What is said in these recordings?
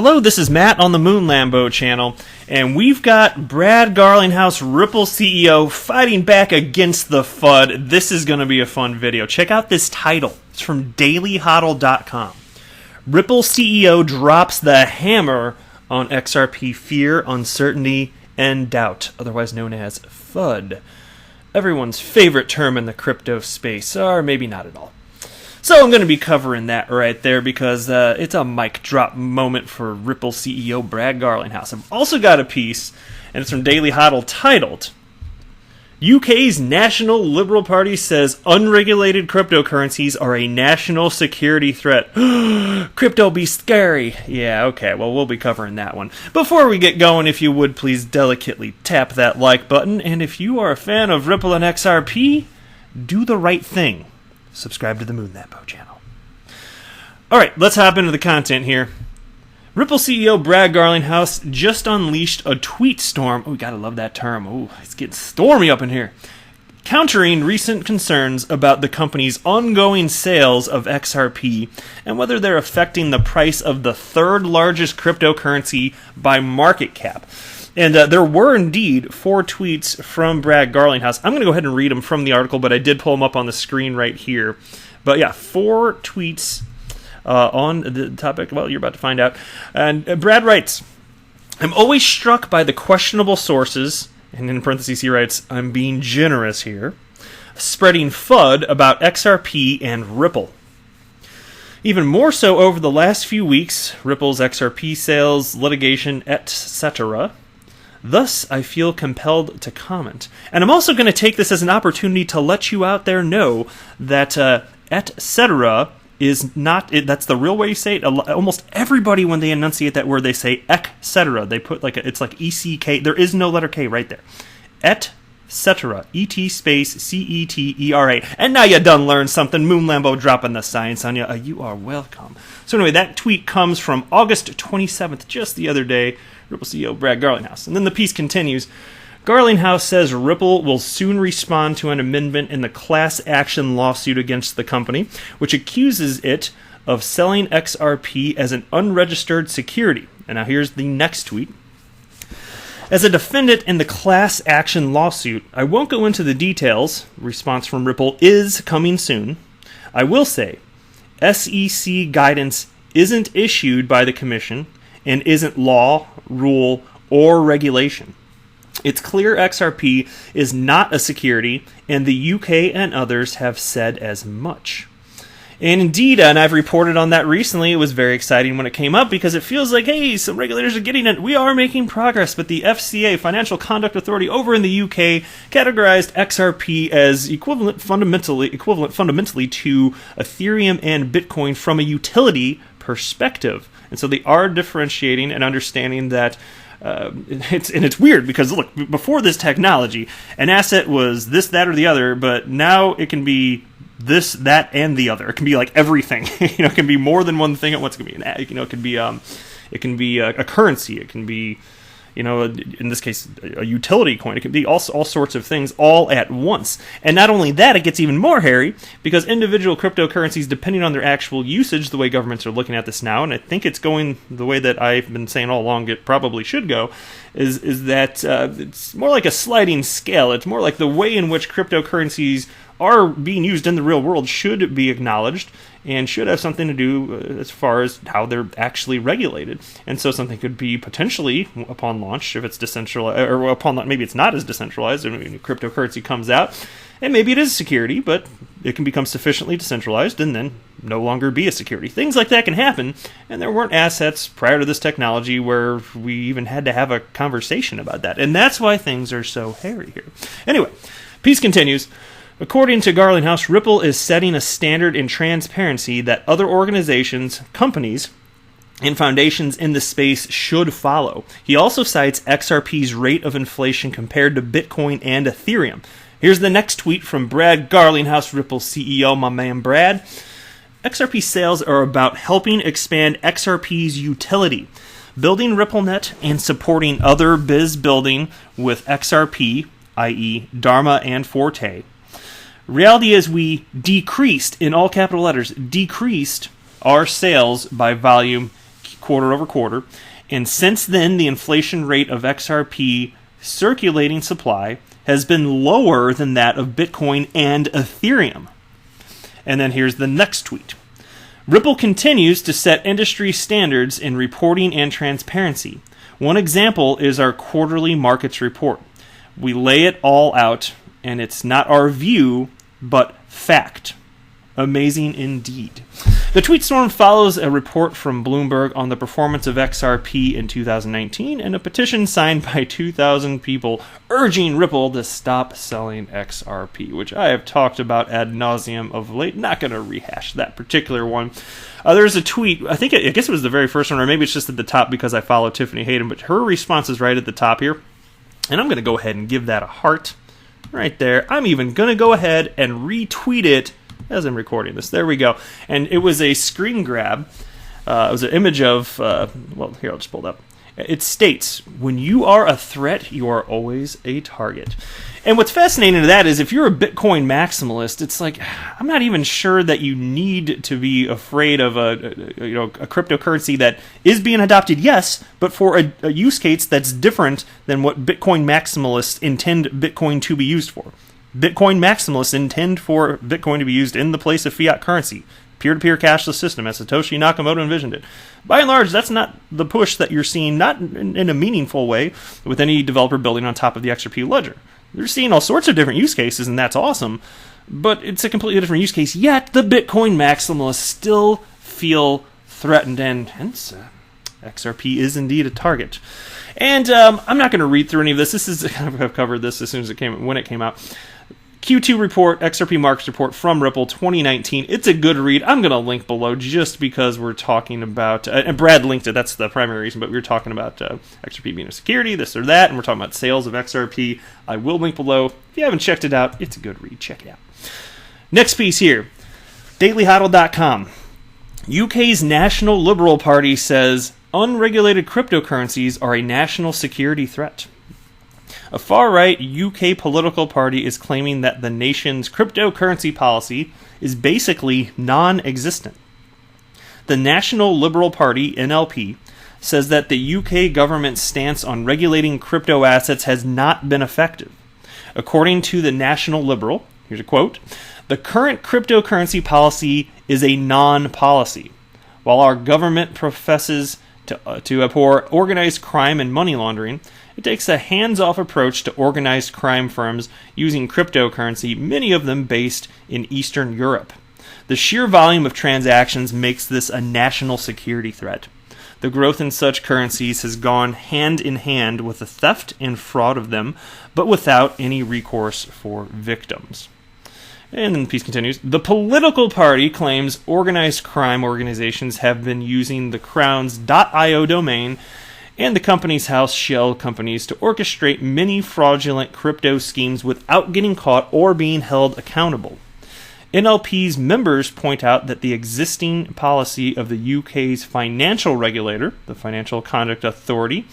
Hello, this is Matt on the Moon Lambo channel, and we've got Brad Garlinghouse, Ripple CEO, fighting back against the FUD. This is going to be a fun video. Check out this title. It's from dailyhodl.com. Ripple CEO drops the hammer on XRP fear, uncertainty, and doubt, otherwise known as FUD. Everyone's favorite term in the crypto space, or maybe not at all. So I'm going to be covering that right there because it's a mic drop moment for Ripple CEO Brad Garlinghouse. I've also got a piece, and it's from Daily Hodl, titled, UK's National Liberal Party says unregulated cryptocurrencies are a national security threat. Crypto be scary. Yeah, okay, well, we'll be covering that one. Before we get going, if you would please delicately tap that like button, and if you are a fan of Ripple and XRP, do the right thing. Subscribe to the Moon Lambo channel. Alright, let's hop into the content here. Ripple CEO Brad Garlinghouse just unleashed a tweet storm. Oh, we gotta love that term. Oh, it's getting stormy up in here. Countering recent concerns about the company's ongoing sales of XRP and whether they're affecting the price of the third largest cryptocurrency by market cap. And there were indeed 4 tweets from Brad Garlinghouse. I'm going to go ahead and read them from the article, but I did pull them up on the screen right here. But yeah, 4 tweets on the topic. Well, you're about to find out. And Brad writes, I'm always struck by the questionable sources, and in parentheses he writes, I'm being generous here, spreading FUD about XRP and Ripple. Even more so over the last few weeks, Ripple's XRP sales, litigation, etc. Thus, I feel compelled to comment. And I'm also going to take this as an opportunity to let you out there know that etc. is not, that's the real way you say it. Almost everybody, when they enunciate that word, they say etc. They put it's like ECK. There is no letter K right there. etc. ET space CETERA. And now you done learned something. Moon Lambo dropping the science on you. You are welcome. So anyway, that tweet comes from August 27th, just the other day. Ripple CEO Brad Garlinghouse. And then the piece continues. Garlinghouse says Ripple will soon respond to an amendment in the class action lawsuit against the company, which accuses it of selling XRP as an unregistered security. And now here's the next tweet. As a defendant in the class action lawsuit, I won't go into the details. Response from Ripple is coming soon. I will say, SEC guidance isn't issued by the commission and isn't law, rule, or regulation. It's clear XRP is not a security, and the UK and others have said as much. And indeed, and I've reported on that recently, it was very exciting when it came up because it feels like, hey, some regulators are getting it. We are making progress, but the FCA, Financial Conduct Authority over in the UK, categorized XRP as equivalent fundamentally to Ethereum and Bitcoin from a utility perspective. And so they are differentiating and understanding that it's weird because, look, before this technology, an asset was this, that, or the other, but now it can be this, that, and the other. It can be like everything. It can be more than one thing at once. It can be it can be a currency. It can be, in this case, a utility coin. It can be all sorts of things all at once. And not only that, it gets even more hairy because individual cryptocurrencies, depending on their actual usage, the way governments are looking at this now, and I think it's going the way that I've been saying all along it probably should go, is that it's more like a sliding scale. It's more like the way in which cryptocurrencies are being used in the real world should be acknowledged and should have something to do as far as how they're actually regulated. And so something could be potentially, upon launch, if it's decentralized, or maybe it's not as decentralized, and cryptocurrency comes out, and maybe it is security, but it can become sufficiently decentralized and then no longer be a security. Things like that can happen, and there weren't assets prior to this technology where we even had to have a conversation about that. And that's why things are so hairy here. Anyway, piece continues. According to Garlinghouse, Ripple is setting a standard in transparency that other organizations, companies, and foundations in the space should follow. He also cites XRP's rate of inflation compared to Bitcoin and Ethereum. Here's the next tweet from Brad Garlinghouse, Ripple CEO, my man Brad. XRP sales are about helping expand XRP's utility, building RippleNet, and supporting other biz building with XRP, i.e. Dharma and Forte. Reality is we decreased, in all capital letters, decreased our sales by volume quarter over quarter. And since then, the inflation rate of XRP circulating supply has been lower than that of Bitcoin and Ethereum. And then here's the next tweet. Ripple continues to set industry standards in reporting and transparency. One example is our quarterly markets report. We lay it all out, and it's not our view, but fact. Amazing indeed. The tweet storm follows a report from Bloomberg on the performance of XRP in 2019 and a petition signed by 2,000 people urging Ripple to stop selling XRP, which I have talked about ad nauseum of late. Not going to rehash that particular one. There's a tweet, I guess it was the very first one, or maybe it's just at the top because I follow Tiffany Hayden, but her response is right at the top here. And I'm going to go ahead and give that a heart right there. I'm even going to go ahead and retweet it as I'm recording this. There we go. And it was a screen grab. It was an image of, here, I'll just pull it up. It states, when you are a threat, you are always a target. And what's fascinating to that is if you're a Bitcoin maximalist, it's like, I'm not even sure that you need to be afraid of a cryptocurrency that is being adopted, yes, but for a use case that's different than what Bitcoin maximalists intend Bitcoin to be used for. Bitcoin maximalists intend for Bitcoin to be used in the place of fiat currency, peer-to-peer cashless system, as Satoshi Nakamoto envisioned it. By and large, that's not the push that you're seeing, not in a meaningful way, with any developer building on top of the XRP ledger. They're seeing all sorts of different use cases, and that's awesome, but it's a completely different use case, yet the Bitcoin maximalists still feel threatened, and hence XRP is indeed a target. And I'm not going to read through any of this. I've covered this as soon as when it came out. Q2 report, XRP markets report from Ripple 2019. It's a good read. I'm going to link below just because we're talking about, and Brad linked it, that's the primary reason, but we were talking about XRP being a security, this or that, and we're talking about sales of XRP. I will link below. If you haven't checked it out, it's a good read. Check it out. Next piece here, dailyhodl.com. UK's National Liberal Party says unregulated cryptocurrencies are a national security threat. A far-right UK political party is claiming that the nation's cryptocurrency policy is basically non-existent. The National Liberal Party, NLP, says that the UK government's stance on regulating crypto assets has not been effective. According to the National Liberal, here's a quote, "The current cryptocurrency policy is a non-policy. While our government professes to abhor organized crime and money laundering, it takes a hands-off approach to organized crime firms using cryptocurrency, many of them based in Eastern Europe. The sheer volume of transactions makes this a national security threat. The growth in such currencies has gone hand in hand with the theft and fraud of them, but without any recourse for victims." And then the piece continues. The political party claims organized crime organizations have been using the Crown's .io domain and the company's house shell companies to orchestrate many fraudulent crypto schemes without getting caught or being held accountable. NLP's members point out that the existing policy of the UK's financial regulator, the Financial Conduct Authority,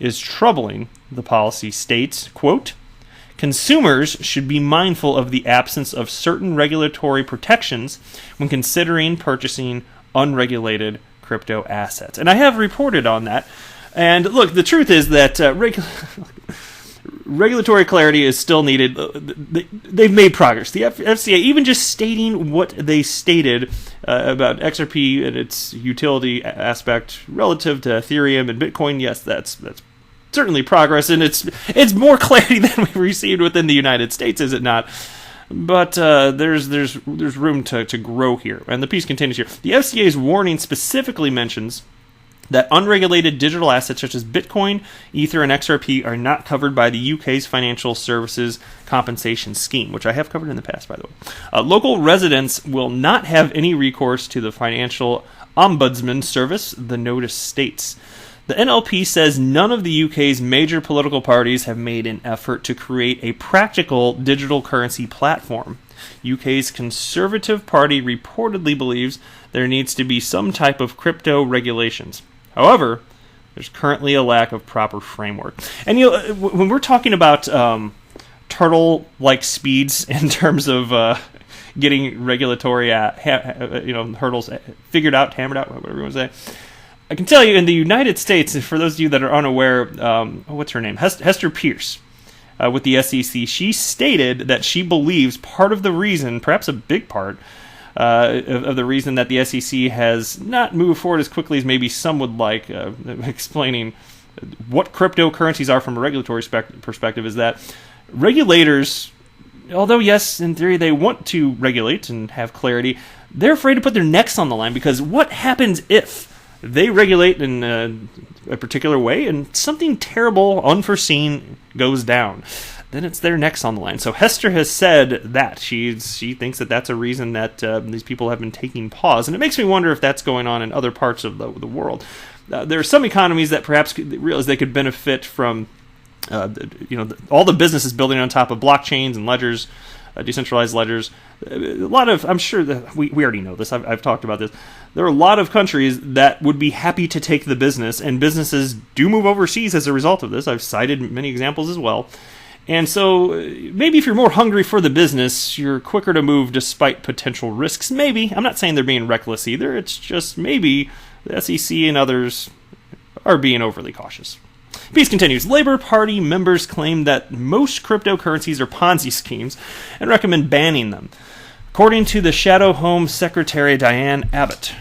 is troubling. The policy states, quote, "Consumers should be mindful of the absence of certain regulatory protections when considering purchasing unregulated crypto assets." And I have reported on that. And look, the truth is that regulatory clarity is still needed. They've made progress. The FCA, even just stating what they stated about XRP and its utility aspect relative to Ethereum and Bitcoin, yes, that's certainly progress, and it's more clarity than we've received within the United States, is it not? But there's room to grow here. And the piece continues here. The FCA's warning specifically mentions that unregulated digital assets such as Bitcoin, Ether, and XRP are not covered by the UK's Financial Services Compensation Scheme, which I have covered in the past, by the way. Local residents will not have any recourse to the Financial Ombudsman Service, the notice states. The NLP says none of the UK's major political parties have made an effort to create a practical digital currency platform. UK's Conservative Party reportedly believes there needs to be some type of crypto regulations. However, there's currently a lack of proper framework. And when we're talking about turtle-like speeds in terms of getting regulatory hurdles figured out, hammered out, whatever you want to say, I can tell you in the United States, and for those of you that are unaware, what's her name? Hester Pierce with the SEC, she stated that she believes part of the reason, perhaps a big part, of the reason that the SEC has not moved forward as quickly as maybe some would like, explaining what cryptocurrencies are from a regulatory perspective, is that regulators, although yes, in theory they want to regulate and have clarity, they're afraid to put their necks on the line, because what happens if they regulate in a particular way and something terrible, unforeseen, goes down? Then it's their necks on the line. So Hester has said that. She thinks that that's a reason that these people have been taking pause. And it makes me wonder if that's going on in other parts of the world. There are some economies that perhaps realize they could benefit from all the businesses building on top of blockchains and ledgers, decentralized ledgers. A lot of, I'm sure that we already know this, I've talked about this. There are a lot of countries that would be happy to take the business, and businesses do move overseas as a result of this. I've cited many examples as well. And so maybe if you're more hungry for the business, you're quicker to move despite potential risks. Maybe. I'm not saying they're being reckless either. It's just maybe the SEC and others are being overly cautious. Piece continues. Labour Party members claim that most cryptocurrencies are Ponzi schemes and recommend banning them, according to the Shadow Home Secretary Diane Abbott.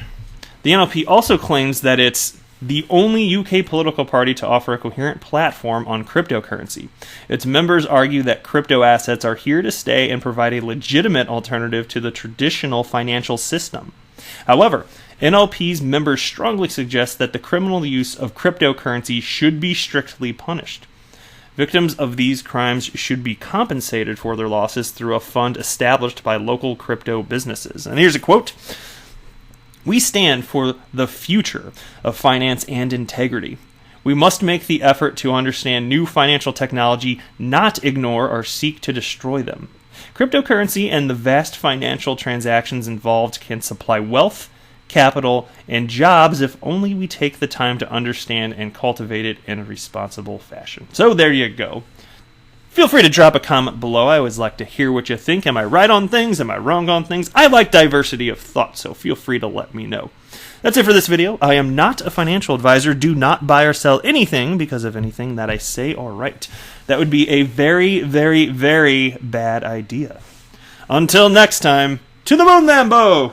The NLP also claims that it's the only UK political party to offer a coherent platform on cryptocurrency. Its members argue that crypto assets are here to stay and provide a legitimate alternative to the traditional financial system. However, NLP's members strongly suggest that the criminal use of cryptocurrency should be strictly punished. Victims of these crimes should be compensated for their losses through a fund established by local crypto businesses. And here's a quote. "We stand for the future of finance and integrity. We must make the effort to understand new financial technology, not ignore or seek to destroy them. Cryptocurrency and the vast financial transactions involved can supply wealth, capital, and jobs if only we take the time to understand and cultivate it in a responsible fashion." So there you go. Feel free to drop a comment below. I always like to hear what you think. Am I right on things? Am I wrong on things? I like diversity of thought, so feel free to let me know. That's it for this video. I am not a financial advisor. Do not buy or sell anything because of anything that I say or write. That would be a very, very, very bad idea. Until next time, to the moon, Lambo!